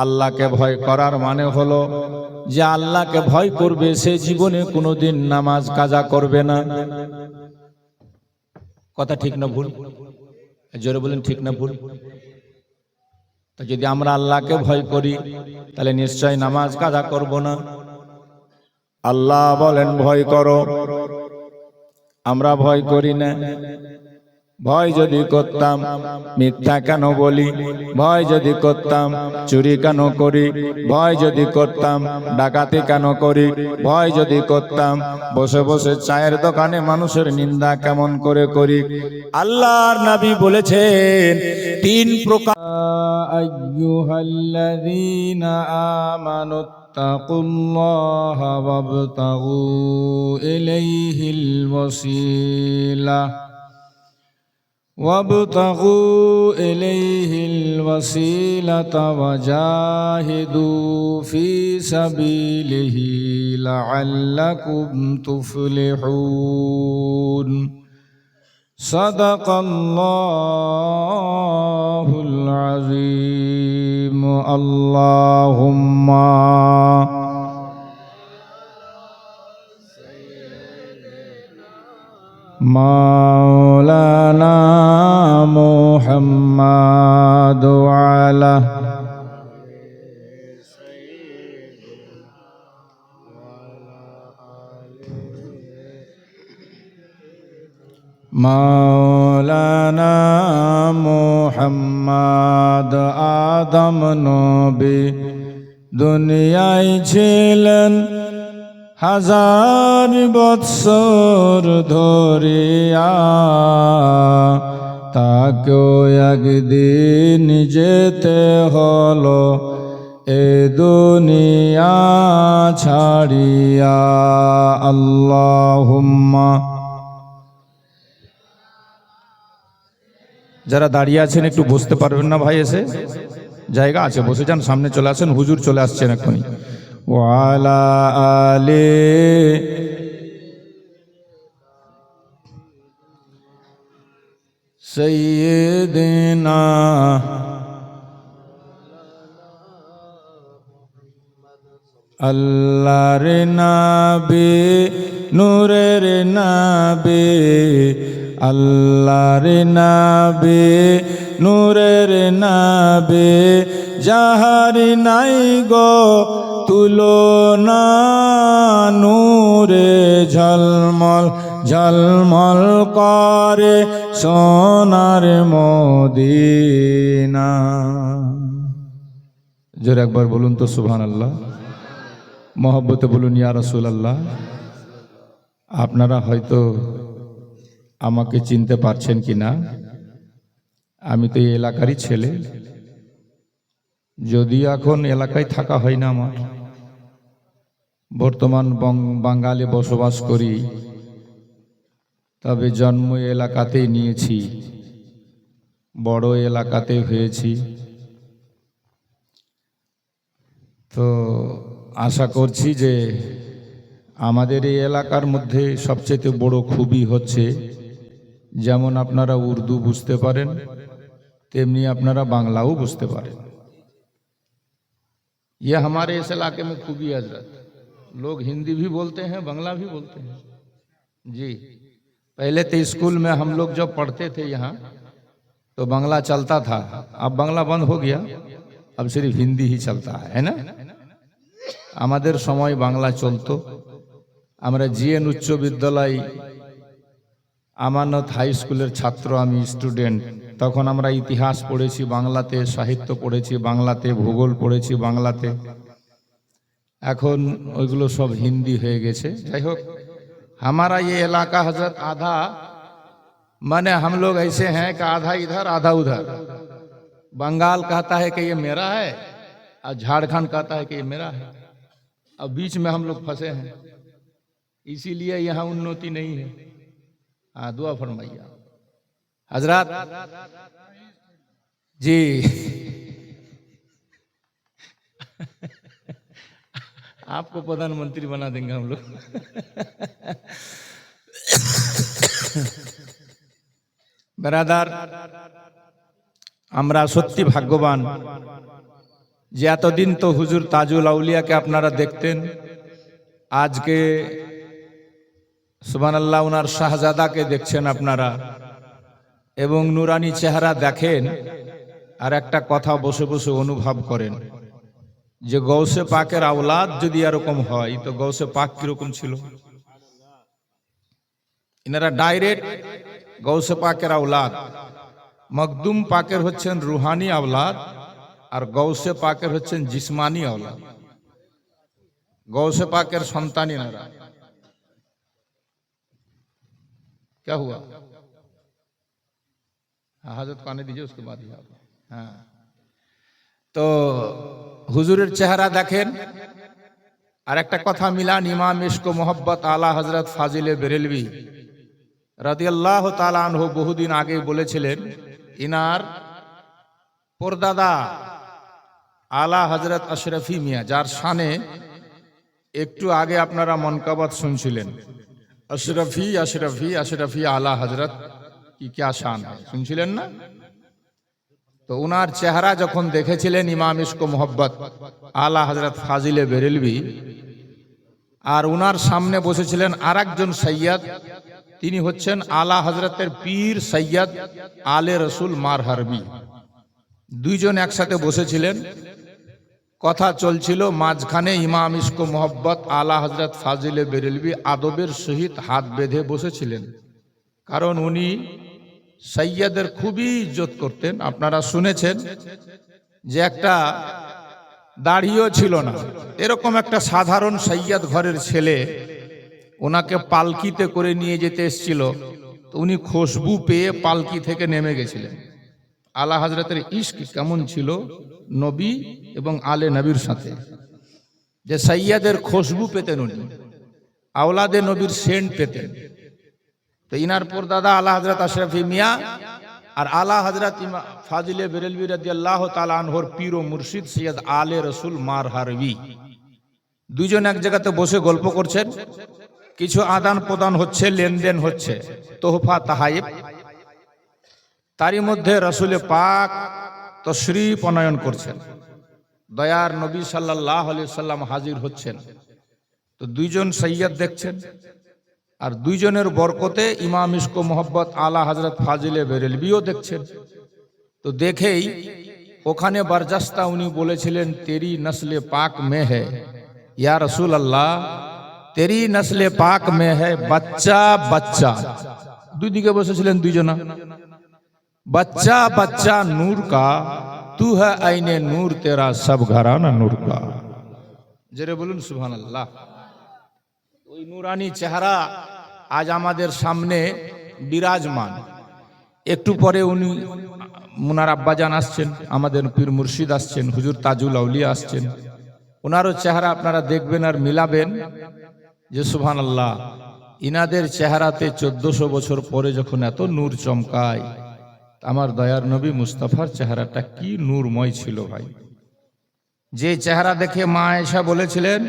আল্লাহকে ভয় করার মানে হলো যে আল্লাহকে ভয় করবে সে জীবনে কোনোদিন নামাজ কাজা করবে না। কথা ঠিক না ভুল? জোরে বলেন, ঠিক না ভুল? তো যদি আমরা আল্লাহকে ভয় করি তাহলে নিশ্চয় নামাজ কাজা করব না। আল্লাহ বলেন ভয় করো, আমরা ভয় করি না। ভয় যদি করতাম মিথ্যা কেন বলি, ভয় যদি করতাম চুরি কেন করি, ভয় যদি করতাম ডাকাতি কেন করি, ভয় যদি করতাম বসে বসে চায়ের দোকানে মানুষের নিন্দা কেমন করে করি। আল্লাহর নবী বলেছেন তিন প্রকার আইয়ুহাল্লাযীনা আমানু তাকুল্লাহা ওয়াবতাগু ইলাইহিল ওয়াসিলা وابتغوا إليه الوسيلة وجاهدوا في سبيله لعلكم تفلحون صدق الله العظيم اللهم مولانا محمد وعلى مولانا محمد আদম নবী দুনিয়ায় ছিলেন হাজার বৎসর ধরিয়া, তাকেও একদিন যেতে হলো এ দুনিয়া ছাড়িয়া। আল্লাহুম্মা। যারা দাঁড়িয়ে আছেন একটু বসতে পারবেন না ভাই? এসে জায়গা আছে, বসে যান, সামনে চলে আসেন, হুজুর চলে আসছেন এখনই। ওয়ালা আলে সাইয়্যিদিনা আল্লাহর নবী নূরের নবী, আল্লাহর নবী নূরের নবী, যাহার নাই গো তুলনা, নূরে ঝলমল ঝলমল করে সোনার মদিনা। জোরে একবার বলুন তো সুবহানাল্লাহ। মহব্বতে বলুন ইয়া রাসূলুল্লাহ। আপনারা হয়তো আমাকে চিনতে পারছেন কিনা, আমি তো এই এলাকারই ছেলে। যদি এখন এলাকায় থাকা হয় না আমার, বর্তমান বাঙালি বসবাস করি, তবে জন্ম এলাকাতেই নিয়েছি, বড় এলাকাতে হয়েছি। তো আশা করছি যে আমাদের এই এলাকার মধ্যে সবচেয়ে বড় খুবই হচ্ছে, যেমন আপনারা উর্দু বুঝতে পারেন তেমনি আপনারা বাংলাও বুঝতে পারেন। ये हमारे इस इलाके में खूबी है हजरत, लोग हिंदी भी बोलते हैं बांग्ला भी बोलते हैं जी। पहले तो स्कूल में हम लोग जब पढ़ते थे यहाँ तो बांग्ला चलता था, अब बांग्ला बंद हो गया, अब सिर्फ हिंदी ही चलता है ना। আমাদের সময় বাংলা চলতো। আমরা জিএন উচ্চ বিদ্যালয় আমানত হাই স্কুলের ছাত্র, আমি স্টুডেন্ট। তখন আমরা ইতিহাস পড়েছি বাংলাতে, সাহিত্য পড়েছি বাংলাতে, ভূগোল পড়েছি বাংলাতে। এখন ওইগুলো সব হিন্দি হয়ে গেছে। যাই হোক, हमारा ये इलाका हजरत आधा, माने हम लोग ऐसे हैं कि आधा इधर आधा उधर। बंगाल कहता है कि ये मेरा है और झारखंड कहता है कि ये मेरा है, अब बीच में हम लोग फंसे हैं, इसीलिए यहाँ उन्नति नहीं है। हाँ, दुआ फरमाइए हजरत जी। आपको प्रधानमंत्री बना देंगे हम लोग। ब्रादार, আমরা সত্যি ভাগ্যবান যে এতদিন তো হুজুর তাজুল আউলিয়াকে আপনারা দেখতেন, আজকে সুবহানাল্লাহ উনার শাহজাদাকে দেখছেন আপনারা, এবং নুরানি চেহারা দেখেন। আর একটা কথা বসে বসে অনুভব করেন যে গৌসে পাকের আওলাদ যদি এরকম হয় তো গৌসে পাক কিরকম ছিল। ইনারা ডাইরেক্ট গৌসে পাকের আওলাদ। মখদুম পাকের হচ্ছেন রুহানি আওলাদ, আর গৌসে পাকের হচ্ছেন জিসমানি আওলাদ। गौसे पाकेर सन्तान इनारा। क्या हुआ? हाजत को आने दीजिए, उसके बाद ही आप। हाँ, तो हुजूरेर चेहरा देखें। और एक कथा मिलान इमाम इश्क मोहब्बत आला हजरत फाजिले बेरेलवी रादियाल्लाहु ताआला अन्हु बहुदिन आगे बोलेছিলেন इनार परदादा आला हजरत अशरफी मिया जार शाने একটু আগে আপনারা মনকাবাত শুনছিলেন अशरफी अशरफी अशरफी आला हजरत की क्या शान है, শুনছিলেন না? तो उनार चेहरा যখন দেখেছিলেন ইমাম ইশক মোহব্বত आला हजरत फाजिले बेरेलवी আর উনার সামনে বসেছিলেন আরেকজন সৈয়দ, তিনি হচ্ছেন আলা হযরতের পীর সৈয়দ আলে রসুল মার হারবি। দুইজন একসাথে বসেছিলেন, কথা চলছিল, মাঝখানে ইমাম ইশক মোহব্বত আলা হযরত ফাজিলে বেরেলভি আদবের সহিত হাত বেঁধে বসেছিলেন, কারণ উনি সৈয়দের খুবই ইজ্জত করতেন। আপনারা শুনেছেন যে একটা দাড়িও ছিল না, এরকম একটা সাধারণ সৈয়দ ঘরের ছেলে ওনাকে পালকিতে করে নিয়ে যেতে এসেছিল। তো উনি খুশবু পেয়ে পালকি থেকে নেমে গেছিলেন। আলা হযরতের ইশক কেমন ছিল নবী এবং আলে নবীর সাথে, যে সৈয়দের খুশবু পেতেন উনি, আওলাদে নবীর সেন্ট পেতেন। তো ইনার পরদাদা আলা হযরত আশরাফি মিয়া আর আলা হযরত ফাজিলে বেরেলভি রাদিয়াল্লাহু তাআলা আনহুর পীর ও মুর্শিদ সৈয়দ আলে রসুল মার হারবি দুইজন এক জায়গাতে বসে গল্প করছেন। কিছু আদান প্রদান হচ্ছে, লেনদেন হচ্ছে, তোহফা তাহাইব। তারই মধ্যে রসুল পাক তশরিফ অনয়ন করছেন, দয়ার নবী সাল্লাল্লাহু আলাইহি সাল্লাম হাজির হচ্ছেন। তো দুইজন সৈয়দ দেখছেন, আর দুইজনের বরকতে ইমাম ইশক মোহব্বত আলা হযরত ফাজিলে বেরেলভিও দেখছেন। তো দেখেই ওখানে বরজস্তা উনি বলেছিলেন, তেরি নসলে পাক মে হ্যায় ইয়া রসুল আল্লাহ, তেরি নসলে পাক মে হ্যায় বাচ্চা বাচ্চা। দুই দিকে বসেছিলেন দুইজনা, बच्चा बच्चा नूर का तू है आईने नूर तेरा सब घराना नूर का। जरे बोलुन सुभान अल्लाह। ওই নুরানি চেহারা আজ আমাদের সামনে বিরাজমান। একটু পরে উনি মুনার আব্বাজান আসছেন, আমাদের পীর মুর্শিদ আসছেন, হুজুর তাজুল আউলিয়া আসছেন। ওনারও চেহারা আপনারা দেখবেন আর মিলাবেন যে সুবহান আল্লাহ, ইনাদের চেহারাতে 1400 বছর পরে যখন এত নূর চমকায়, আমার দয়ার নবী মুস্তাফার চেহারাটা কি নূরময় ছিল ভাই। যে চেহারা দেখে মা আয়েশা বলেছিলেন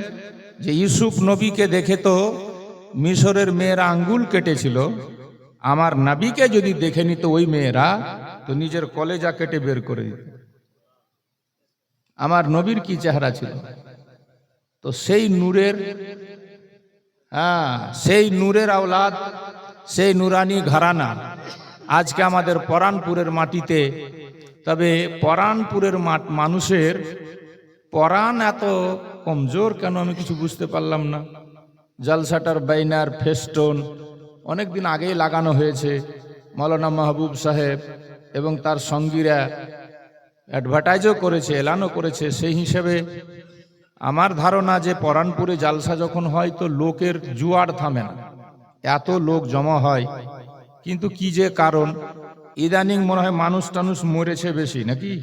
যে ইউসুফ নবীকে দেখে তো মিশরের মেয়েরা আঙ্গুল কেটেছিল, আমার নবীকে যদি দেখে নিত ওই মেয়েরা তো নিজের কলেজা কেটে বের করে দিত। আমার নবীর কি চেহারা ছিল। তো সেই নূরের, সেই নূরের আওলাদ, সেই নুরানি ঘরানা আজকে আমাদের পরানপুরের মাটিতে। তবে পরানপুরের মানুষের পরান এত কমজোর কেন আমি কিছু বুঝতে পারলাম না। জলসাটার বাইনার ফেস্টোন অনেকদিন আগেই লাগানো হয়েছে, মৌলানা মাহবুব সাহেব এবং তার সঙ্গীরা অ্যাডভার্টাইজও করেছে, এলানও করেছে। সেই হিসেবে আমার ধারণা যে পরানপুরে জালসা যখন হয় তো লোকের জুয়ার থামে না, এত লোক জমা হয়। কিন্তু কি যে কারণ, ইদানিং মনে হয় মানুষ টানুষ মরেছে বেশি নাকি,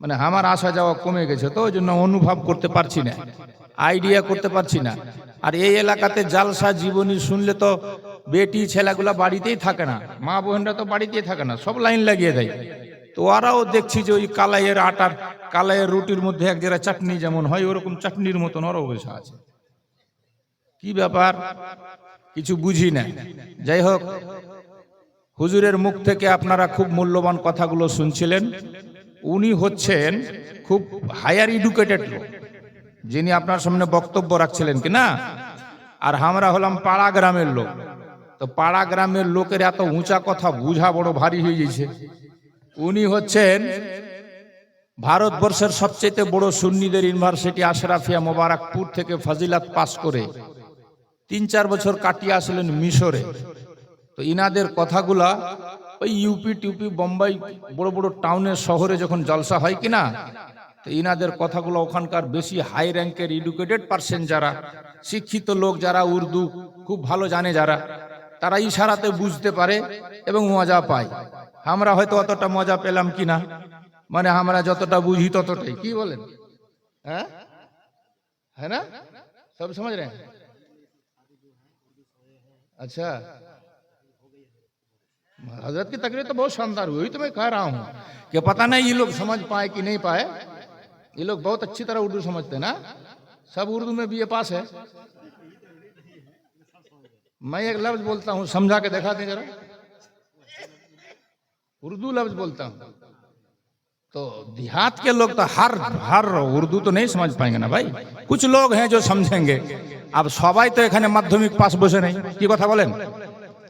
মানে আমার আসা যাওয়া কমে গেছে, তো ওই জন্য অনুভব করতে পারছি না, আইডিয়া করতে পারছি না। আর এই এলাকাতে জালসা জীবনী শুনলে তো বেটি ছেলেগুলা বাড়িতেই থাকে না, মা বোনরা তো বাড়িতেই থাকে না, সব লাইন লাগিয়ে দেয়। তো ওরাও দেখছি যে ওই কালাইয়ের আটার, কালাইয়ের রুটির মধ্যে এক জায়গায় চাটনি যেমন হয় ওরকম চাটনির মতন ওরাও বসে আছে। কি ব্যাপার কিছু বুঝি না। যাই হোক, হুজুরের মুখ থেকে আপনারা খুব মূল্যবান কথাগুলো শুনছিলেন। উনি হচ্ছেন খুব হায়ার এডুকেটেড লোক, যিনি আপনার সামনে বক্তব্য রাখছিলেন কি না। আর আমরা হলাম পাড়া গ্রামের লোক। তো পাড়া গ্রামের লোকের এত উঁচা কথা বুঝা বড় ভারী হয়ে গেছে। উনি হচ্ছেন ভারতবর্ষের সবচেয়ে বড় সুন্নিদের ইউনিভার্সিটি আশরাফিয়া মোবারকপুর থেকে ফজিলাত পাস করে 3-4 বছর কাটিয়ে আসলেন মিশরে। তো ইনাদের কথাগুলা ওই ইউপি টিউপি বোম্বাই বড় বড় টাউনের শহরে যখন জলসা হয় কিনা, তো ইনাদের কথাগুলো ওখানকার বেশি হাই র্যাঙ্কের এডুকেটেড পার্সন, যারা শিক্ষিত লোক, যারা উর্দু খুব ভালো জানে, যারা তারা ইশারাতে বুঝতে পারে এবং মজা পায়। আমরা হয়তো অতটা মজা পেলাম কিনা, মানে আমরা যতটা বুঝি ততটাই। কি বলেন? হ্যাঁ, है ना? सब समझ रहे हैं? अच्छा, हजरत की तकरीर तो बहुत शानदार हुई। तो मैं कह रहा हूँ कि पता नहीं ये लोग समझ पाए कि नहीं पाए। ये लोग बहुत अच्छी तरह उर्दू समझते हैं ना, सब उर्दू में बीए पास है। मैं एक लफ्ज बोलता हूँ, समझा के दिखा दें जरा। उर्दू लफ्ज बोलता हूँ तो देहात के लोग तो हर उर्दू तो नहीं समझ पाएंगे ना भाई। कुछ लोग हैं जो समझेंगे। अब सबाई तो এখানে মাধ্যমিক পাস বসে নেই, কি কথা বলেন?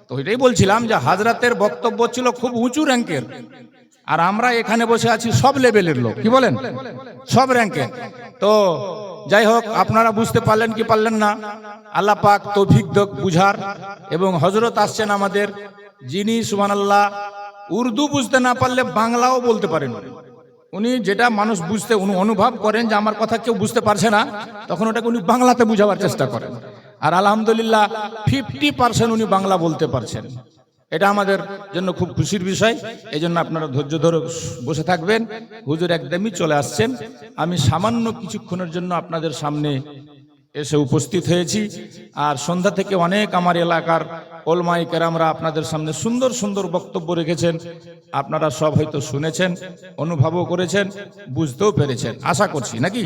তো এটাই বলছিলাম যে হাজরাতের বক্তব্য ছিল খুব উঁচু র্যাঙ্কের, আর আমরা এখানে বসে আছি সব লেভেলের লোক। কি বলেন? সব র্যাঙ্কের। তো যাই হোক, আপনারা বুঝতে পারলেন কি পারলেন না, আল্লাহ পাক তৌফিক দেখ বুঝার। এবং হযরত আসছেন আমাদের, যিনি সুবহানাল্লাহ উর্দু বুঝতে না পারলে বাংলাও বলতে পারেন। উনি যেটা মানুষ বুঝতে উনি অনুভব করেন যে আমার কথা কেউ বুঝতে পারছে না, তখন ওটাকে উনি বাংলাতে বুঝাবার চেষ্টা করেন। আর আলহামদুলিল্লাহ 50% উনি বাংলা বলতে পারছেন। এটা আমাদের জন্য খুব খুশির বিষয়। এই জন্য আপনারা ধৈর্য ধরে বসে থাকবেন। হুজুর একদমই চলে আসছেন। আমি সামান্য কিছুক্ষণের জন্য আপনাদের সামনে এসে উপস্থিত হয়েছি। আর সন্ধ্যা থেকে অনেক আমার এলাকার ওলমায়ে কেরামরা আপনাদের সামনে সুন্দর সুন্দর বক্তব্য রেখেছেন। আপনারা সব হয়তো শুনেছেন, অনুভবও করেছেন, বুঝতেও পেরেছেন আশা করছি, নাকি?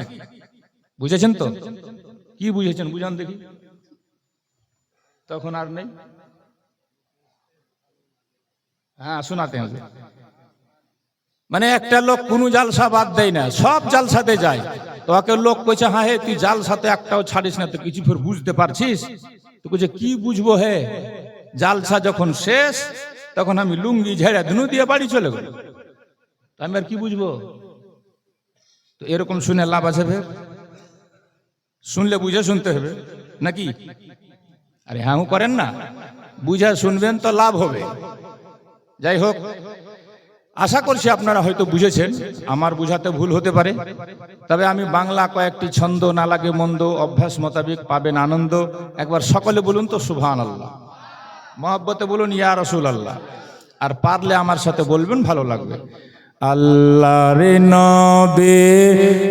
বুঝেছেন তো? কি বুঝেছেন বুঝান দেখি। তখন আর নেই। হ্যাঁ, শোনাতে হবে। মানে একটা লোক কোন জালসা বাদ দেয় না, সব জালসাতে যায়। তো ওকে লোক কইছে, হ্যাঁ হে তুই জালসাতে একটাও ছাড়িস না, তো কিছু ফের বুঝতে পারছিস? তো কইছে কি বুঝবো হে, জালসা যখন শেষ তখন আমি লুঙ্গি ঝেড়ে ধুনু দিয়ে বাড়ি চলে গেল, আমি আর কি বুঝবো? তো এরকম শুনে লাভ আছে ফের? শুনলে বুঝে শুনতে হবে নাকি? আরে হ্যাঁ করেন না, বুঝে শুনবেন তো লাভ হবে। যাই হোক, আশা করছি আপনারা হয়তো বুঝেছেন। আমার বুঝাতে ভুল হতে পারে, তবে আমি বাংলা কয়েকটি ছন্দ, না লাগে মন্দ, অভ্যাস মোতাবেক পাবেন আনন্দ। একবার সকলে বলুন তো সুবহানাল্লাহ, মহব্বতে বলুন ইয়া রাসূলুল্লাহ, আর পারলে আমার সাথে বলবেন, ভালো লাগবে। আল্লাহর নবী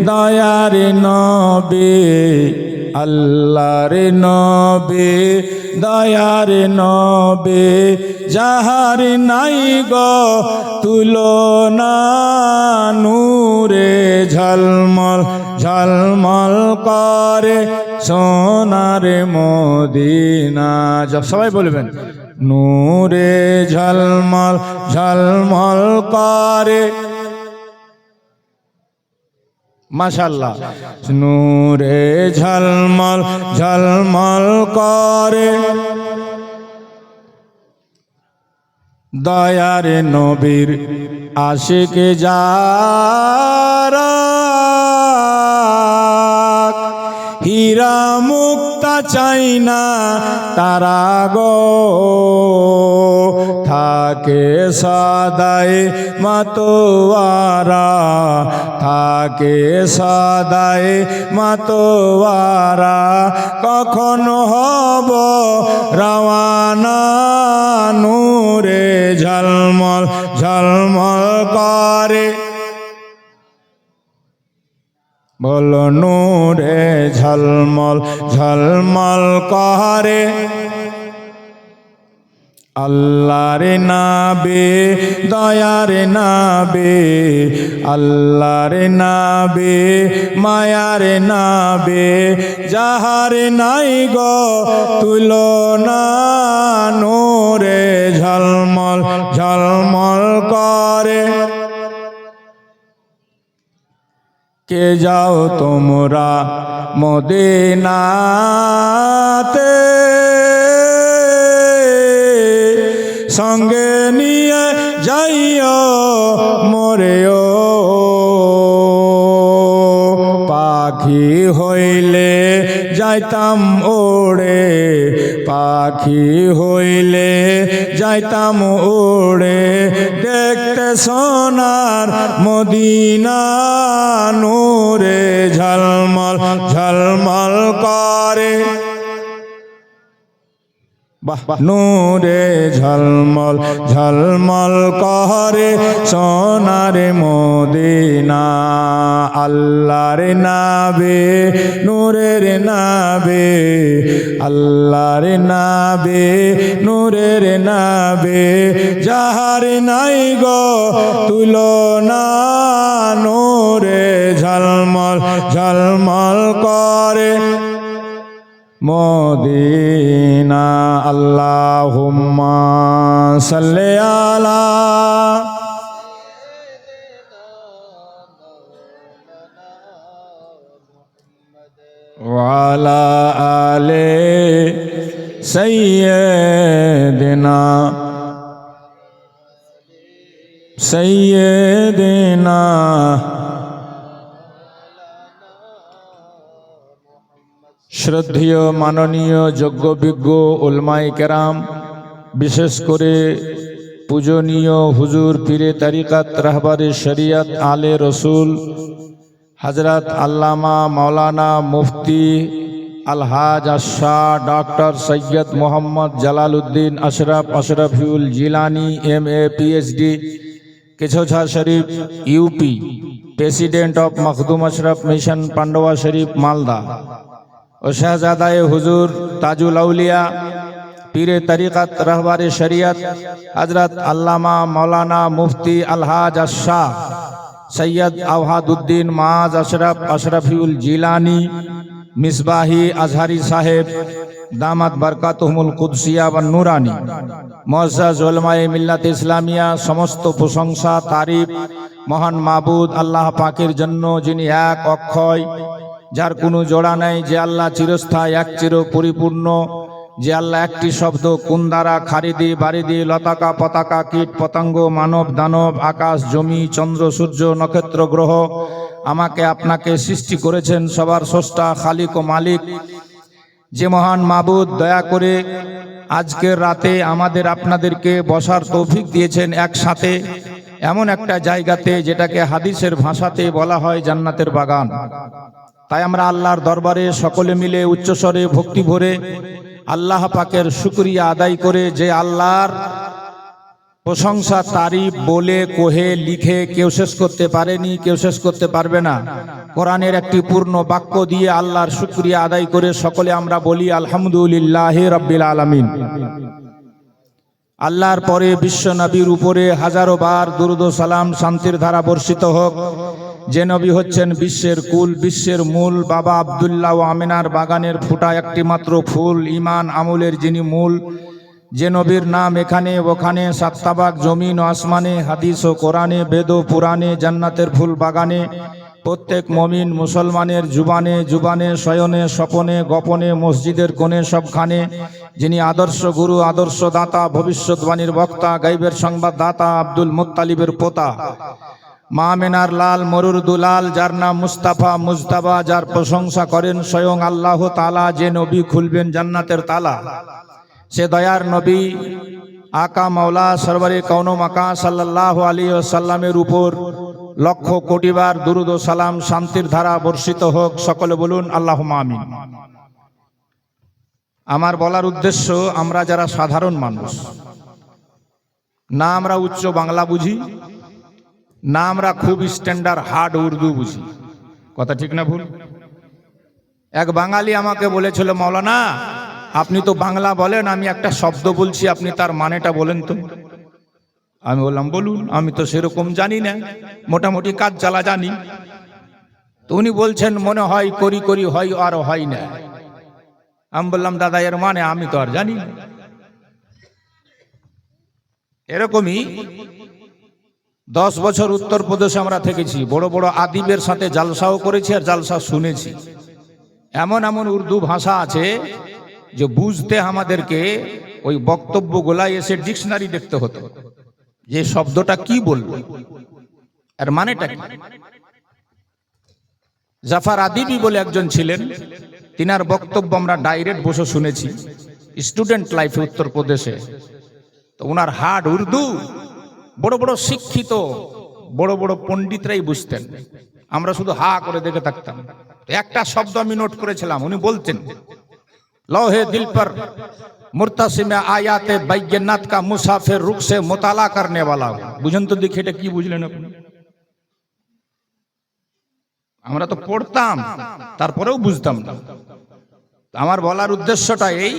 দয়ার নবী, আল্লাহর নবী দয়ার নবী, যাহার নাই গো তুলনা, নূরে ঝলমল ঝলমল করে সোনার মদিনা। সবাই বলবেন নূরে ঝলমল ঝলমল করে, মাশাআল্লাহ, নূরে ঝলমল ঝলমল করে, দয়ার নবীর আশিক যারা, হীরা মুক্তা চাই না তারা গো, থাকে সদাই মাতোয়ারা, থাকে সদাই মাতোয়ারা, কখন হব রওয়ানা, নূরে ঝলমল ঝলমল করে, বলো নূরে ঝলমল ঝলমল করে, আল্লাহর নাবে দয়ার নাবে, আল্লাহর নাবে মায়ার নাবে, যাহার নাই গো তুলনা, নূরে ঝলমল ঝলমল করে, কে যাও তোমরা মদিনাতে, সঙ্গে নিয়ে যাইও মোরেও। পাখি হইলে যাইতাম ওড়ে, পাখি হইলে যাইতাম ওড়ে, দেখতে সোনার মদিনা নূরে ঝলমল ঝলমল করে। নূরে ঝলমল ঝলমল করে সোনার মদিনা। আল্লাহর নাবে নূরের নাবে, আল্লাহর নাবে নূরের নাবে, যাহার নাই গো তুলনা, নূরে ঝলমল ঝলমল করে মদিনা। আল্লাহুম্মা সাল্লি আলা ওয়া আলা আলি সাইয়্যিদিনা সাইয়্যিদিনা। শ্রদ্ধেয় মাননীয় যোগ্যবিজ্ঞ উলমায়ে কেরাম, বিশেষ করে পূজনীয় হুজুর পীরে তরিকত রাহবারে শরিয়ত আলে Rasul Hazrat Allama Maulana Mufti Alhaj Shah doctor Syed Mohammad Jalaluddin Ashraful Jilani MA PhD Kichhauchha Sharif UP, president of Makhdoom Ashraf mission Pandua Sharif Malda ও শাহজাদায়ে হুজুর তাজুল আউলিয়া পীরে তরিকত রাহবারে শরিয়ত হজরত আল্লামা মাওলানা মুফতি আলহাজ শাহ সৈয়দ আওহাদুদ্দিন মাজ আশরাফুল জিলানি মিসবাহি আজহারি সাহেব দামাত বরকাতুহুমুল কুদসিয়া ওয়ান নুরানি, মুআজ্জাজ উলামায়ে মিল্লাত ইসলামিয়া, সমস্ত প্রশংসা তারিফ মহান মাবুদ আল্লাহ পাকের জন্য, যিনি এক অক্ষয়, যার কোনো জোড়া নাই, যে আল্লাহ চিরস্থায়ী এক চির পরিপূর্ণ, যে আল্লাহ একটি শব্দ কুন্দারা খারিদি বারিদি লতাকা পতাকা কীট পতঙ্গ মানব দানব আকাশ জমি চন্দ্র সূর্য নক্ষত্র গ্রহ আমাকে আপনাকে সৃষ্টি করেছেন সবার স্রষ্টা খালিক ও মালিক, যে মহান মাবুদ দয়া করে আজকের রাতে আমাদের আপনাদেরকে বসার তৌফিক দিয়েছেন একসাথে এমন একটা জায়গাতে, যেটাকে হাদিসের ভাষাতে বলা হয় জান্নাতের বাগান। তাই আমরা আল্লাহর দরবারে সকলে মিলে উচ্চস্বরে ভক্তি ভরে আল্লাহ পাকের শুকরিয়া আদায় করে, যে আল্লাহর প্রশংসা তারিফ বলে কোহে লিখে কেউ শেষ করতে পারেনি, কেউ শেষ করতে পারবে না। কোরআনের একটি পূর্ণ বাক্য দিয়ে আল্লাহর শুকরিয়া আদায় করে সকলে আমরা বলি আলহামদুলিল্লাহি রাব্বিল আলামিন। আল্লাহর পরে বিশ্ব নবীর উপরে হাজারো বার দুরূদ ও সালাম শান্তির ধারা বর্ষিত হোক, যে নবী হচ্ছেন বিশ্বের কুল, বিশ্বের মূল, বাবা আব্দুল্লাহ ও আমিনার বাগানের ফুটা একটি মাত্র ফুল, ঈমান আমলের যিনি মূল, যে নবীর নাম এখানে ওখানে সাততাবাক জমিন ও আসমানে, হাদিস ও কোরআনে, বেদ ও পুরাণে, জান্নাতের ফুল বাগানে, প্রত্যেক মমিন মুসলমানের জুবানে জুবানে, শয়নে স্বপনে গোপনে, মসজিদের কোণে সবখানে, যিনি আদর্শ গুরু, আদর্শ দাতা, ভবিষ্যৎবাণীর বক্তা, গাইবের সংবাদদাতা, আব্দুল মুত্তালিবের পোতা, মা মেনার লাল মরুর দুলাল, যার নাম মুস্তাফা মুজতাবা, যার প্রশংসা করেন স্বয়ং আল্লাহ তাআলা, যে নবী খুলবেন জান্নাতের তালা, সে দয়ার নবী আকা মাওলা সরওয়ারে কওন মাকা সাল্লাল্লাহু আলাইহি ওয়াসাল্লামের উপর লক্ষ কোটিবার দুরূদ ও সালাম শান্তির ধারা বর্ষিত হোক। সকলে বলুন আল্লাহুম্মা আমিন। আমার বলার উদ্দেশ্য, আমরা যারা সাধারণ মানুষ, না আমরা উচ্চ বাংলা বুঝি, না আমরা খুব স্ট্যান্ডার্ড হার্ড উর্দু বুঝি, কথা ঠিক না ভুল? এক বাঙালি আমাকে বলেছিল, মাওলানা আপনি তো বাংলা বলেন, আমি একটা শব্দ বলছি, আপনি তার মানেটা বলেন তো। আমি বললাম বলুন, আমি তো সেরকম জানি না, মোটামুটি কাজ চালা জানি। তো উনি বলছেন মনে হয় করি করি হয় আর হয় না। আমি বললাম দাদা এর মানে আমি তো আর জানি না। এরকমই 10 বছর উত্তরপ্রদেশে আমরা থেকেছি, বড় বড় আদিবের সাথে জালসাও করেছি আর জালসা শুনেছি। এমন এমন উর্দু ভাষা আছে যে বুঝতে আমাদেরকে ওই বক্তব্যগুলা এসে ডিকশনারি দেখতে হতো, যে শব্দটা কি বললো আর মানেটা কি। জাফর আদিবি বলে একজন ছিলেন, তিনার বক্তব্য আমরা ডাইরেক্ট বসে শুনেছি স্টুডেন্ট লাইফে উত্তরপ্রদেশে। তো ওনার হার্ড উর্দু বড় বড় শিক্ষিত বড় বড় পণ্ডিতরাই বুঝতেন, আমরা শুধু হা করে দেখে থাকতাম। একটা শব্দ আমি নোট করেছিলাম, উনি বলতেন লৌহে দিল পর মুরতাসিমে আয়াতে বাইয়িনাত কা মুসাফির রুখ সে মুতালা করনে वाला। বুঝেন তো দেখি এটা কি বুঝলেন আপনি? আমরা তো পড়তাম তারপরেও বুঝতাম না। আমার বলার উদ্দেশ্যটা এই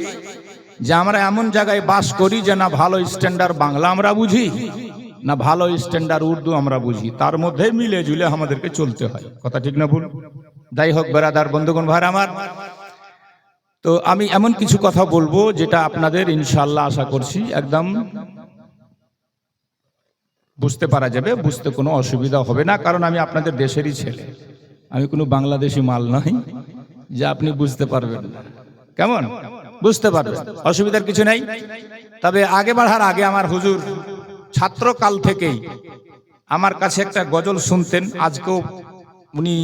যে আমরা এমন জায়গায় বাস করি যে না ভালো স্ট্যান্ডার্ড বাংলা আমরা বুঝি, না ভালো স্ট্যান্ডার্ড উর্দু আমরা বুঝি, তার মধ্যে মিলে ঝুলে আমাদেরকে চলতে হয়। কথা ঠিক না ভুল? যাই হোক বেরাদার বন্ধুগণ ভাই আমার, তো আমি এমন কিছু কথা বলবো যেটা আপনাদের ইনশাআল্লাহ আশা করছি একদম বুঝতে পারা যাবে, বুঝতে কোনো অসুবিধা হবে না, কারণ আমি আপনাদের দেশেরই ছেলে, আমি কোনো বাংলাদেশি মাল নই যে আপনি বুঝতে পারবেন না। কেমন বুঝতে পারবেন, অসুবিধার কিছু নাই। তবে আগে বাড়ার আগে আমার হুজুর ছাত্রকাল থেকেই আমার কাছে একটা গজল শুনতেন, আজকেও উনি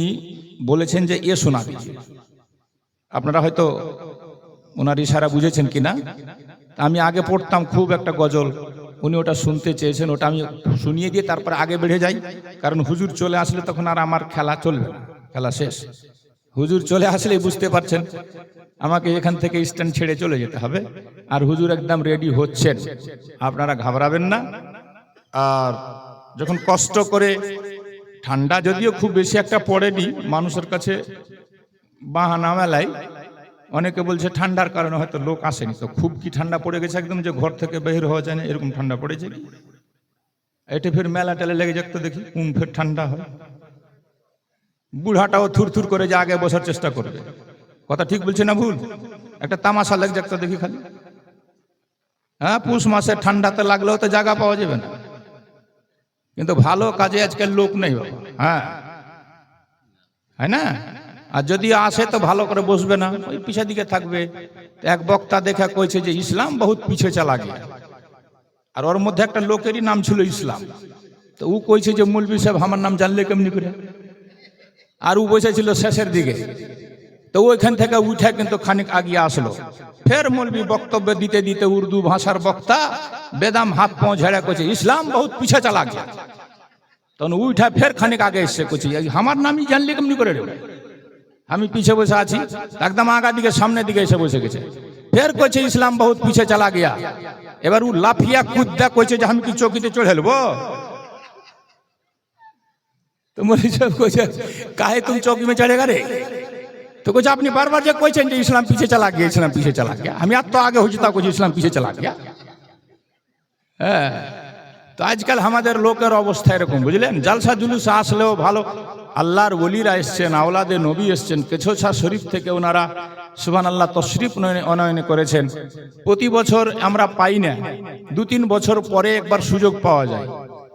বলেছেন যে এ শোনাবি। আপনারা হয়তো ওনার ইশারা বুঝেছেন কিনা। আমি আগে পড়তাম খুব একটা গজল, উনি ওটা শুনতে চেয়েছেন, ওটা আমি শুনিয়ে দিয়ে তারপর আগে বেড়ে যাই, কারণ হুজুর চলে আসলে তখন আর আমার খেলা চলবে না, খেলা শেষ। হুজুর চলে আসলে বুঝতে পারছেন আমাকে এখান থেকে স্ট্যান্ড ছেড়ে চলে যেতে হবে, আর হুজুর একদম রেডি হচ্ছেন, আপনারা ঘাবড়াবেন না। আর যখন কষ্ট করে, ঠান্ডা যদিও খুব বেশি একটা পড়েনি, মানুষের কাছে বাহানা মেলায় অনেকে বলছে ঠান্ডার কারণে হয়তো লোক আসেনি, তো খুব কি ঠান্ডা পড়ে গেছে একদম যে ঘর থেকে বের হওয়া যায় না এরকম ঠান্ডা পড়েছে কি? এটা ফের মেলা টেলে লেগে যাক তো দেখি কোন ফের ঠান্ডা হয়। বুড়াটাও থুর করে যে আগে বসার চেষ্টা করবে, কথা ঠিক বলছে না ভুল? একটা তামাশা লেগে যাক তো দেখি খালি। হ্যাঁ, পুষ মাসে ঠান্ডাতে লাগলেও তো জায়গা পাওয়া যাবে না, কিন্তু ভালো কাজে আজকাল লোক নেই বাবা। হ্যাঁ না, আর যদি আসে তো ভালো করে বসবে না, ওই পিছের দিকে থাকবে। এক বক্তা দেখা কইছে যে ইসলাম বহুত পিছে চলা গিয়া, আর ওর মধ্যে একটা লোকেরই নাম ছিল ইসলাম। তো ও কইছে যে মৌলভী সাহেব আমার নাম জানলে কেমনি করে, আর ও বসেছিল শেষের দিকে। তো ওইখান থেকে উঠে কিন্তু খানিক আগিয়ে আসলো, ফের মৌলভী বক্তব্য দিতে দিতে উর্দু ভাষার বক্তা বেদাম হাত পাঁও ঝেড়ে কইছে ইসলাম বহুত পিছে চলা গিয়া। তখন উঠা ফের খানিক আগে এসে কইছে আমার নামই জানলে কেমনি করে, আমি পিছে বসে আছি, একদম আগা দিকে সামনের দিকে এসে বসে গেছে। ফের কইছে ইসলাম বহুত পিছে চলা গিয়া। এবার ও লাফিয়া কুদ্দা কইছে যে আমি কি চৌকিতে চড়ে হেলবো? তো মৌলভী সাহেব কইছে কাহে তুমি চৌকি মে চড়েগা রে? তো কইছে আপনি বারবার যে কইছেন যে ইসলাম পিছে চলা গিয়া, ইসলাম পিছে চলা গিয়া, আমি আর তো আগে হয়েছি তা কইছি ইসলাম পিছে চলা গিয়া। হ্যাঁ, তো আজকাল আমাদের লোকের অবস্থা এরকম, বুঝলেন? জালসা জুলুস আসলেও ভালো আল্লাহর ওলিরা এসছেন, আওলাদে নবী এসছেন, কেছোছা শরীফ থেকে ওনারা সুবহানাল্লাহ তশরিফ অনয়নে করেছেন। প্রতি বছর আমরা পাই না, 2-3 বছর পরে একবার সুযোগ পাওয়া যায়,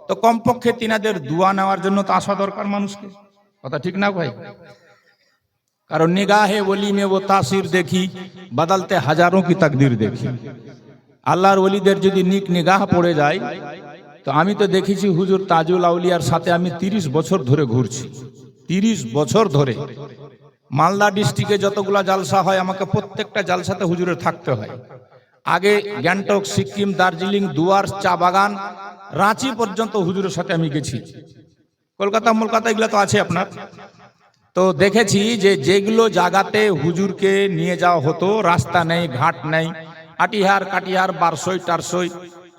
তো কমপক্ষে তিনাদের দোয়া নেওয়ার জন্য তো আসা দরকার মানুষকে, কথা ঠিক না ভাই? কারণ নিগাহে ওলি মে ও তাসির দেখি বদলতে হাজারোं की तकदीर দেখি। আল্লাহর ওলিদের যদি নিক নিগাহ পড়ে যায়, তো আমি তো দেখেছি হুজুর তাজুল আউলিয়ার সাথে আমি 30 বছর ধরে ঘুরছি, 30 বছর ধরে। মালদা ডিস্ট্রিক্টে যতগুলা জালসা হয় আমাকে প্রত্যেকটা জালসাতে হুজুরের থাকতে হয়। আগে গ্যাংটক, সিকিম, দার্জিলিং, দুয়ার, চা বাগান, রাঁচি পর্যন্ত হুজুরের সাথে আমি গেছি। কলকাতা এগুলো তো আছে আপনার। তো দেখেছি যে যেগুলো জায়গাতে হুজুরকে নিয়ে যাওয়া হতো রাস্তা নেই, ঘাট নেই, আটিহার কাটিহার, বারসই টারসই,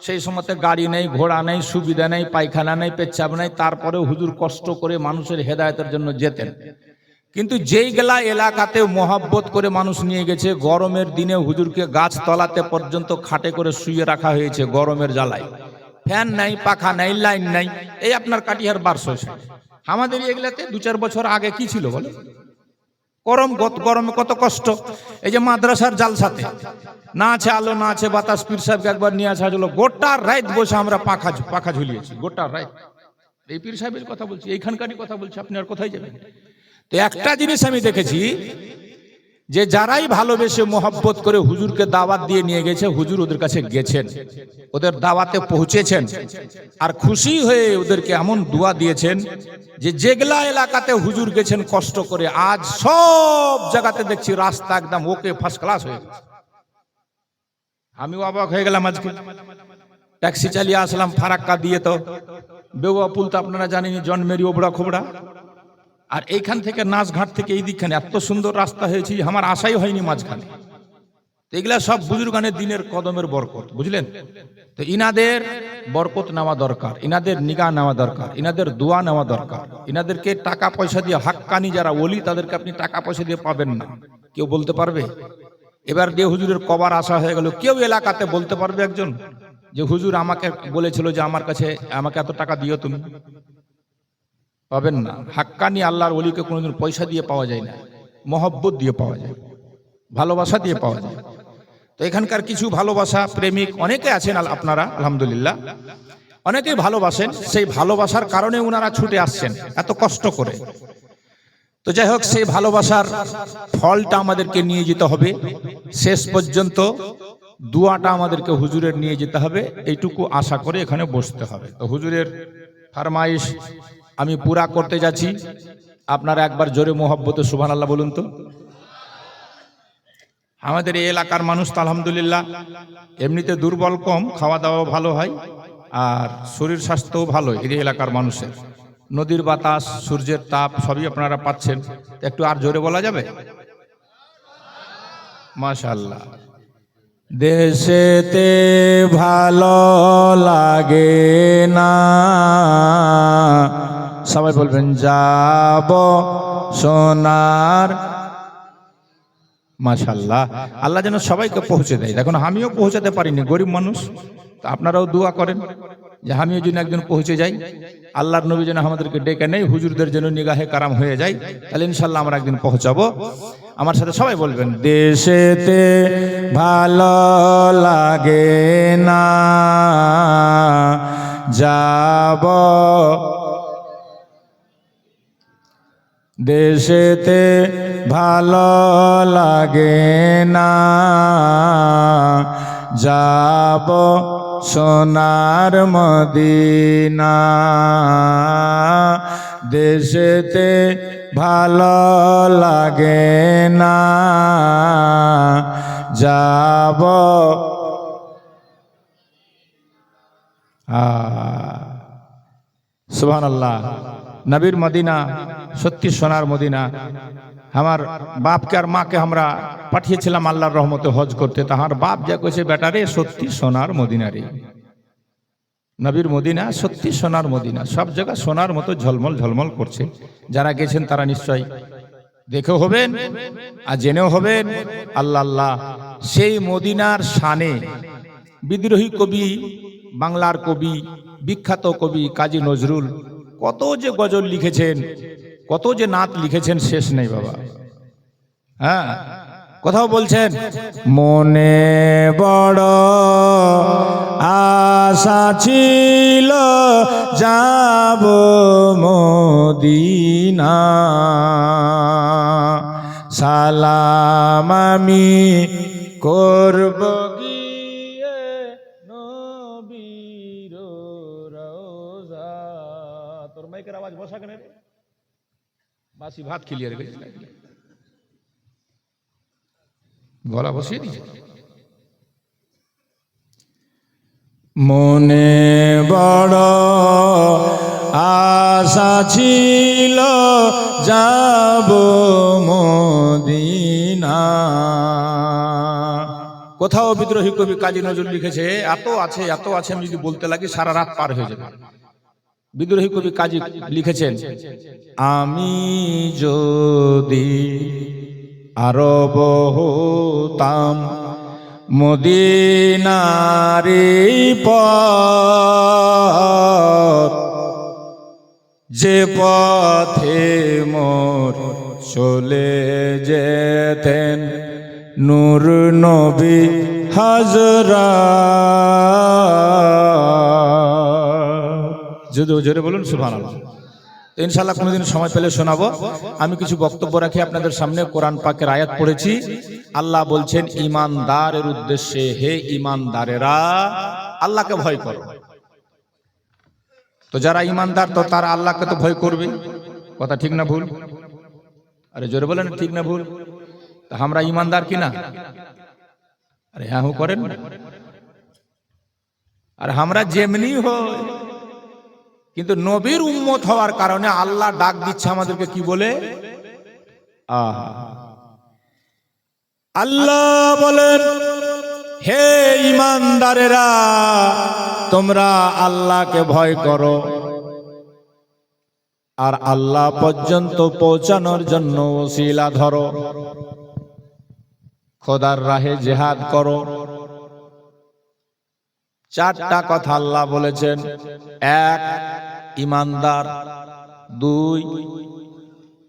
সেই সময়তে গাড়ি নেই, ঘোড়া নেই, সুবিধা নেই, পায়খানা নেই, পেচ্ছাব নেই, তারপরেও হুজুর কষ্ট করে মানুষের হেদায়েতের জন্য যেতেন। কিন্তু যেইগুলা এলাকাতে মোহাব্বত করে মানুষ নিয়ে গেছে, গরমের দিনে হুজুরকে গাছ তলাতে পর্যন্ত খাটে করে শুয়ে রাখা হয়েছে গরমের জ্বালায়, ফ্যান নাই, পাখা নাই, লাইন নাই। এই আপনার কাটিহার বারসই, আমাদের এগুলাতে 2-4 বছর আগে কি ছিল বলে, গরমে কত কষ্ট। এই যে মাদ্রাসার জালসাতে না আছে আলো, না আছে বাতাস, পীর সাহেবকে একবার নিয়ে আসা হলো, গোটা রাত বসে আমরা পাখা ঝুলিয়েছি, গোটা রাত। এই পীর সাহেবের কথা বলছি, এইখানকারই কথা বলছি, আপনি আর কোথায় যাবেন? তো একটা জিনিস আমি দেখেছি যে যারাই ভালোবেসে মোহাব্বত করে হুজুরকে দাওয়াত দিয়ে নিয়ে গেছে, হুজুর ওদের কাছে গেছেন, ওদের দাওয়াতে পৌঁছেছেন, আর খুশি হয়ে ওদেরকে এমন দোয়া দিয়েছেন যে যেগুলা এলাকাতে হুজুর গেছেন কষ্ট করে, আজ সব জায়গাতে দেখছি রাস্তা একদম ওকে ফার্স্ট ক্লাস হয়ে গেছে। আমিও অবাক হয়ে গেলাম, আজকে ট্যাক্সি চালিয়ে আসলাম ফারাক্কা দিয়ে, তো বেউয়া পুল তো আপনারা জানেন, জন্মেরি ওবড়া খোবড়া, আর এইখান থেকে নাচঘাট থেকে এই দিকখানে এত সুন্দর রাস্তা হয়েছে, আমার আশাই হয়নি মাঝখানে। এগুলা সব বুজুর্গানের দিনের কদমের বরকত, বুঝলেন? তো ইনাদের বরকত নেওয়া দরকার, ইনাদের নিগাহ নেওয়া দরকার, ইনাদের দোয়া নেওয়া দরকার। ইনাদেরকে টাকা পয়সা দিয়ে, হাক্কানি যারা ওলি, তাদেরকে আপনি টাকা পয়সা দিয়ে পাবেন না। কেউ বলতে পারবে? এবার দিয়ে হুজুরের কবার আসা হয়ে গেল, কেউ এলাকাতে বলতে পারবে একজন যে হুজুর আমাকে বলেছিল যে আমার কাছে আমাকে এত টাকা দিও তুমি? পাবেন না। হাক্কানি আল্লাহর ওলিকে কোনোদিন পয়সা দিয়ে পাওয়া যায় না, মহব্বত দিয়ে পাওয়া যায়, ভালোবাসা দিয়ে পাওয়া যায়। তো এখানকার কিছু ভালোবাসা প্রেমিক অনেকে আছেন, আপনারা আলহামদুলিল্লাহ অনেকেই ভালোবাসেন, সেই ভালোবাসার কারণে ওনারা ছুটে আসছেন এত কষ্ট করে। তো যাই হোক, সেই ভালোবাসার ফলটা আমাদেরকে নিয়ে যেতে হবে শেষ পর্যন্ত, দুয়াটা আমাদেরকে হুজুরের নিয়ে যেতে হবে, এইটুকু আশা করে এখানে বসতে হবে। তো হুজুরের ফরমাইশ আমি পুরা করতে যাচ্ছি, আপনারা একবার জোরে মোহব্বতে সুবহানাল্লাহ বলুন তো। আমাদের এই এলাকার মানুষ তো আলহামদুলিল্লাহ এমনিতে দুর্বল কম, খাওয়া দাওয়া ভালো হয়, আর শরীর স্বাস্থ্যও ভালো এই এলাকার মানুষের। নদীর বাতাস, সূর্যের তাপ সবই আপনারা পাচ্ছেন, একটু আর জোরে বলা যাবে? মাশাআল্লাহ। দেশেতে ভালো লাগে না, সবাই বলবেন যাব সোনার। মাশাআল্লাহ, আল্লাহ যেন সবাইকে পৌঁছে দেয়। দেখুন আমিও পৌঁছাতে পারিনি, গরিব মানুষ, তো আপনারাও দোয়া করেন যে আমিও যেন একজন পৌঁছে যাই, আল্লাহর নবী যেন আমাদেরকে ডেকে নেই, হুজুরদের যেন নিগাহে কারাম হয়ে যায়, তাহলে ইনশাল্লাহ আমরা একদিন পৌঁছাবো। আমার সাথে সবাই বলবেন দেশেতে ভালো লাগে না, যাব দেশেতে ভালো লাগে না, যাব সোনার মদিনা। দেশেতে ভালো লাগে না, যাব সুবহানাল্লাহ। নবীর মদিনা সত্যি সোনার মদিনা। আমার বাপকে আর মাকে আমরা পাঠিয়েছিলাম আল্লাহর রহমতে হজ করতে, তাহার বাপ যা কইছে বেটারে সত্যি সোনার মদিনা রে, নবীর মদিনা সত্যি সোনার মদিনা, সব জায়গা সোনার মতো ঝলমল ঝলমল করছে। যারা গেছেন তারা নিশ্চয় দেখেও হবেন আর জেনেও হবেন। আল্লাহ আল্লাহ, সেই মদিনার শানে বিদ্রোহী কবি, বাংলার কবি, বিখ্যাত কবি কাজী নজরুল কত যে গজল লিখেছেন, কত যে নাত লিখেছেন, শেষ নেই বাবা। হ্যাঁ, কোথাও বলছেন মনে বড় আশা ছিল যাব মদিনা, সালাম আমি করব গিয়ে নবীর রওজা। তোর মাইকের আওয়াজ বসা কেন রে? বাসি ভাত খিলিয়ে রেখেছে, গলা বসিয়ে দিয়েছে। মনে বড় আশা ছিল যাব মদিনা। কোথাও বিদ্রোহী কবি কাজী নজরুল লিখেছে, এত আছে এত আছে, আমি যদি বলতে লাগি সারা রাত পার হয়ে যাবে। বিদ্রোহী কবি কাজী লিখেছেন, আমি যদি আরব হতাম মদিনারি পথ, যে পথে মোর চলে যেতেন নূর নবী হযরত। যদি জোরে বলুন সুবহানাল্লাহ। তো ইনশাআল্লাহ কোনোদিন সময় পেলে শোনাবো। আমি কিছু বক্তব্য রাখি আপনাদের সামনে। কোরআন পাকের আয়াত পড়েছি। আল্লাহ বলছেন ঈমানদারের উদ্দেশ্যে, হে ঈমানদারেরা আল্লাহকে ভয় করো। তো যারা ঈমানদার তো তারা আল্লাহকে তো ভয় করবে, কথা ঠিক না ভুল? আরে জোরে বলেন ঠিক না ভুল? তা আমরা ঈমানদার কিনা? আরে হ্যাঁ হু করেন। আর আমরা যেমনি হই, কিন্তু নবীর উম্মত হওয়ার কারণে আল্লাহ ডাক দিচ্ছে আমাদেরকে কি বলে? আল্লাহ বলেন হে ঈমানদারেরা তোমরা আল্লাহকে ভয় করো আর আল্লাহ পর্যন্ত পৌঁছানোর জন্য ওসিলা ধরো, খোদার রাহে জিহাদ করো। চারটা কথা আল্লাহ বলেছেন। এক, ঈমানদার। দুই,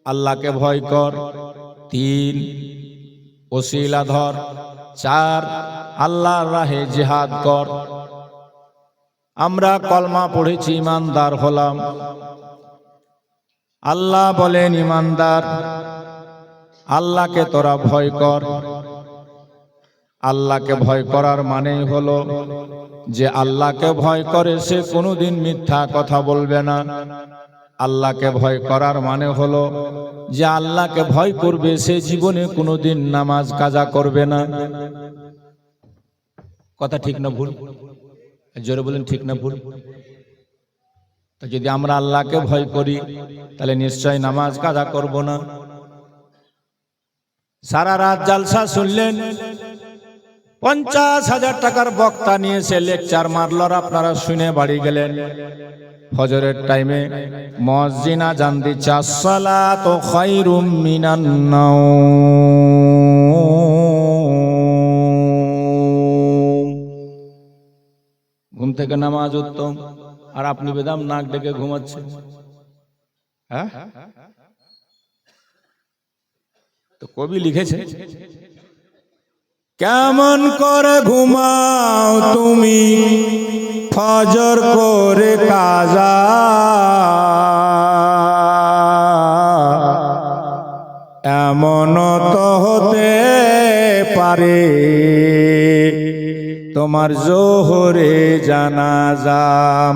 আল্লাহকে ভয় কর। তিন, ওসিলা ধর। চার, আল্লাহর রাহে জিহাদ কর। আমরা কলমা পড়েছি, ঈমানদার হলাম। আল্লাহ বলেন ঈমানদার আল্লাহকে তোরা ভয় কর। আল্লাহকে ভয় করার মানেই হলো যে আল্লাহকে ভয় করে সে কোনোদিন মিথ্যা কথা বলবে না। আল্লাহকে ভয় করার মানে হলো যে আল্লাহকে ভয় করবে সে জীবনে কোনোদিন নামাজ কাজা করবে না। কথা ঠিক না ভুল? জোরে বলেন ঠিক না ভুল? তো যদি আমরা আল্লাহকে ভয় করি তাহলে নিশ্চয় নামাজ কাজা করব না। সারা রাত জালসা শুনলেন, 50,000 টাকার বক্তা নিয়ে সে লেকচার মারল, আপনারা শুনে বাড়ি গেলেন। ফজরের টাইমে মুয়াজ্জিন আযান দিচ্ছে, আসসালাতু খায়রুম মিনান নাওম। ঘুম থেকে নামাজ উত্তম, আর আপনি বেদম নাক ডেকে ঘুমাচ্ছেন। হ্যাঁ, তো কবি লিখেছে, কেমন করে ঘুমাও তুমি ফজর করে কাজা, এমন তো হতে পারে তোমার জোহরে জানাজা।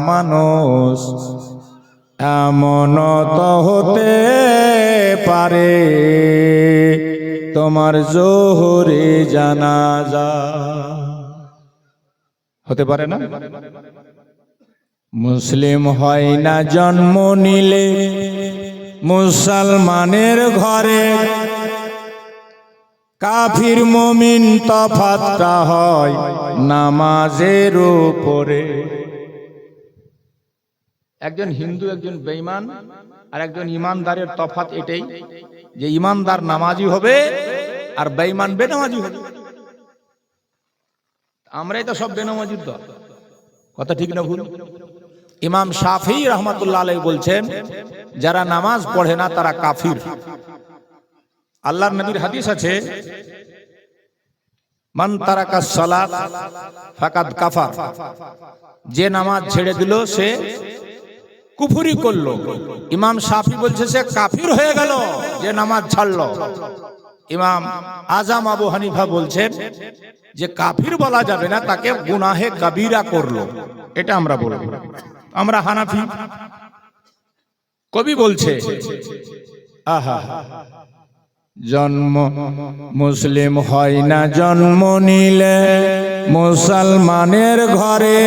মানুষ এমন তো হতে পারে তোমার জোহরে জানাজা। হতে পারে না? মুসলিম হয় না জন্ম নিলে মুসলমানের ঘরে, কাফির মুমিন তফাৎটা হয় নামাজের উপরে। একজন হিন্দু একজন বেঈমান আর একজন ঈমানদারের তফাৎ এটাই যে ঈমানদার নামাজি হবে আর বেঈমান বেনামাজি হবে। আমরাই তো সব বেনামাজির দল, কথা ঠিক না ভুল? ইমাম শাফিঈ রাহমাতুল্লাহ আলাইহি বলছেন যারা নামাজ পড়ে না তারা কাফির। আল্লাহর নবীর হাদিস আছে, মান তারাকাস সালাত ফাকাদ কাফার, যে নামাজ ছেড়ে দিল সে কুফরি করলো। ইমাম শাফিঈ বলছে সে কাফির হয়ে গেল যে নামাজ ছাড়লো। ইমাম আজম আবু হানিফা বলছেন যে কাফির বলা যাবে না, তাকে গুনাহে কবিরা করলো, এটা আমরা বলবো। আমরা হানাফি। কবি বলছে, আহা জন্ম মুসলিম হয় না জন্ম নিলে মুসলমানের ঘরে,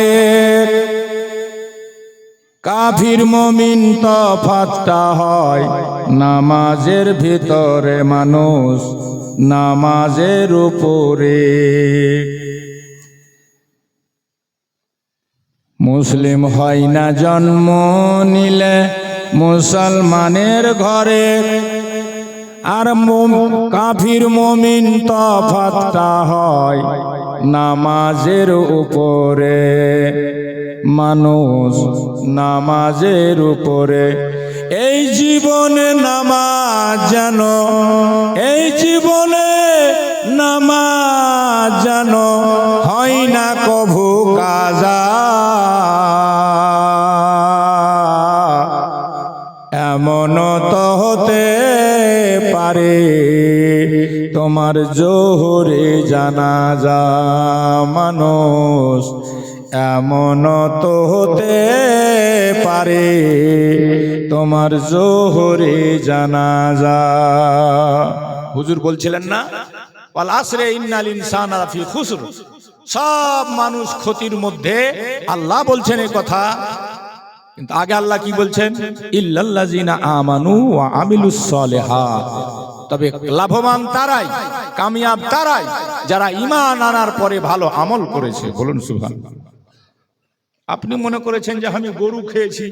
কাফির মুমিন তফাৎটা হয় নামাজের ভিতরে, মানুষ নামাজের উপরে। মুসলিম হয় না জন্ম নিলে মুসলমানের ঘরে, আর কাফির মুমিন তফাৎটা হয় নামাজের উপরে, মানুষ নামাজের উপরে। এই জীবনে নামাজ যেন, এই জীবনে নামাজ যেন হয় না কভু কাজা। তোমার জোহরে জানাজা। মানুষ এমন তো হতে পারে তোমার জোহরে জানাজা। হুজুর বলছিলেন না, ওয়াল আসরে ইন্নাল ইনসানা লাফি খুসর, সব মানুষ ক্ষতির মধ্যে। আল্লাহ বলছেন এই কথা, কিন্তু আগে আল্লাহ কি বলছেন? ইল্লাল্লাযিনা আমানু ওয়া আমিলুস সলিহাত, তবে লাভবান তারাই, কামিয়াব তারাই যারা ঈমান আনার পরে ভালো আমল করেছে। বলুন সুবহানাল্লাহ। আপনি মনে করেছেন যে আমি গরু খেয়েছি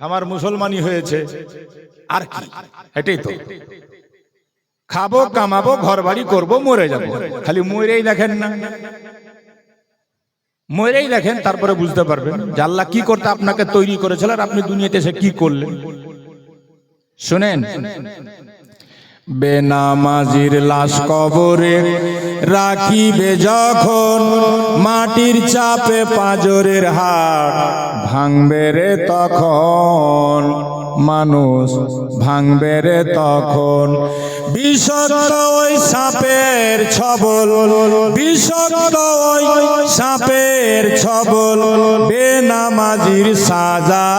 আমার মুসলমানি হয়েছে, আর কি? এটাই তো, খাবো, কামাবো, ঘর বাড়ি করবো, মরে যাবো। খালি মরেই দেখেন না, মরেই দেখেন, তারপরে বুঝতে পারবেন যে আল্লাহ কি করতে আপনাকে তৈরি করেছিল আর আপনি দুনিয়াতে এসে কি করলেন। শুনেন, বেনামাজির লাশ কবরে রাখিবে যখন, মাটির চাপে পাঁজরের হাড় ভাঙবে রে তখন। মানুষ ভাঙবে রে তখন। বিষাক্ত ওই সাপের ছবল, বিষাক্ত ওই সাপের ছবল, বেনামাজির সাজা।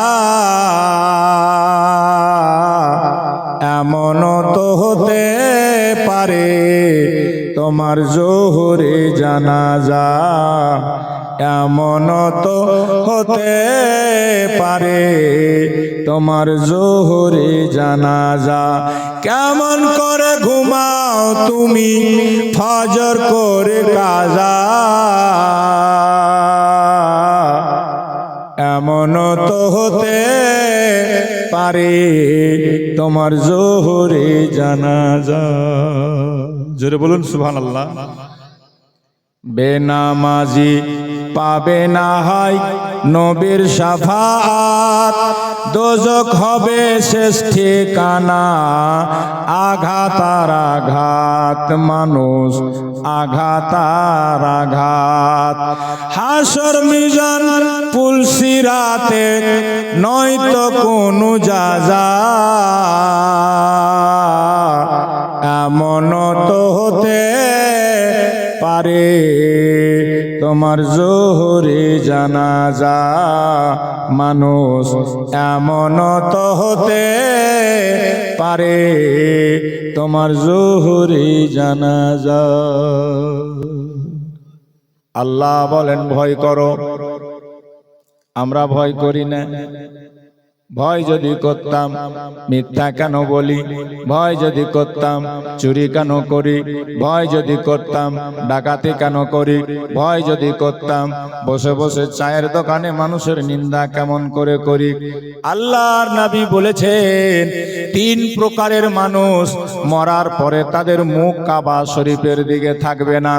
এমন তো হতে পারে তোমার জোহরে জানাজা। এমন তো হতে পারে তোমার জোহরে জানাজা। কেমন করে ঘুমাও তুমি ফজর করে কাজা। এমন তো হতে পারে তোমার জোহরে জানাজা। জোরে বলুন সুবহানাল্লাহ। বেনামাজি পাবে না হয় নবীর শাফাআত, দোজখ হবে শেষ ঠিকানা। আঘাত আর আঘাত, মানুষ আঘাত আর আঘাত। হাসর মিজান পুলসিরাতে নয়তো কোনো যাজা। এমন তো হতে পারে তোমার জোহরে জানাজা। মানুষ এমন তো হতে পারে তোমার জোহরে জানাজা। আল্লাহ বলেন ভয় করো, আমরা ভয় করি না। ভয় যদি করতাম মিথ্যা কেন বলি, ভয় যদি করতাম চুরি কেন করি, ভয় যদি করতাম ডাকাতি কেন করি, ভয় যদি করতাম বসে বসে চায়ের দোকানে মানুষের নিন্দা কেমন করে করি। আল্লাহর নবী বলেছেন, তিন প্রকারের মানুষ মরার পরে তাদের মুখ কাবা শরীফের দিকে থাকবে না।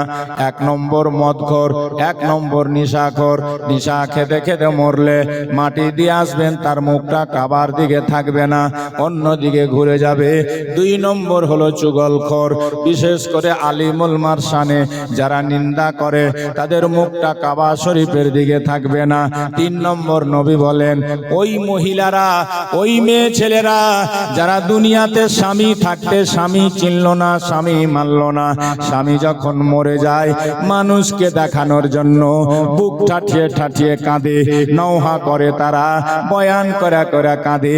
এক নম্বর মদখোর, এক নম্বর নিশাখোর। নিশা খেতে খেতে মরলে মাটি দিয়ে আসবেন, তার মুখটা কাবার দিকে থাকবে না, অন্য দিকে ঘুরে যাবে। দুই নম্বর হলো চুগলখোর, বিশেষ করে আলিমুল মারসানে যারা নিন্দা করে তাদের মুখটা কাবা শরীফের দিকে থাকবে না। তিন নম্বর নবী বলেন, ওই মহিলারা, ওই মেয়ে ছেলেরা যারা দুনিয়াতে স্বামী থাকতে স্বামী চিনল না, স্বামী মানল না, স্বামী যখন মরে যায় মানুষকে দেখানোর জন্য বুক ঠাঠিয়ে ঠাঠিয়ে কাঁদে, নৌহা করে, তারা বয়ান করে করে কাঁদে।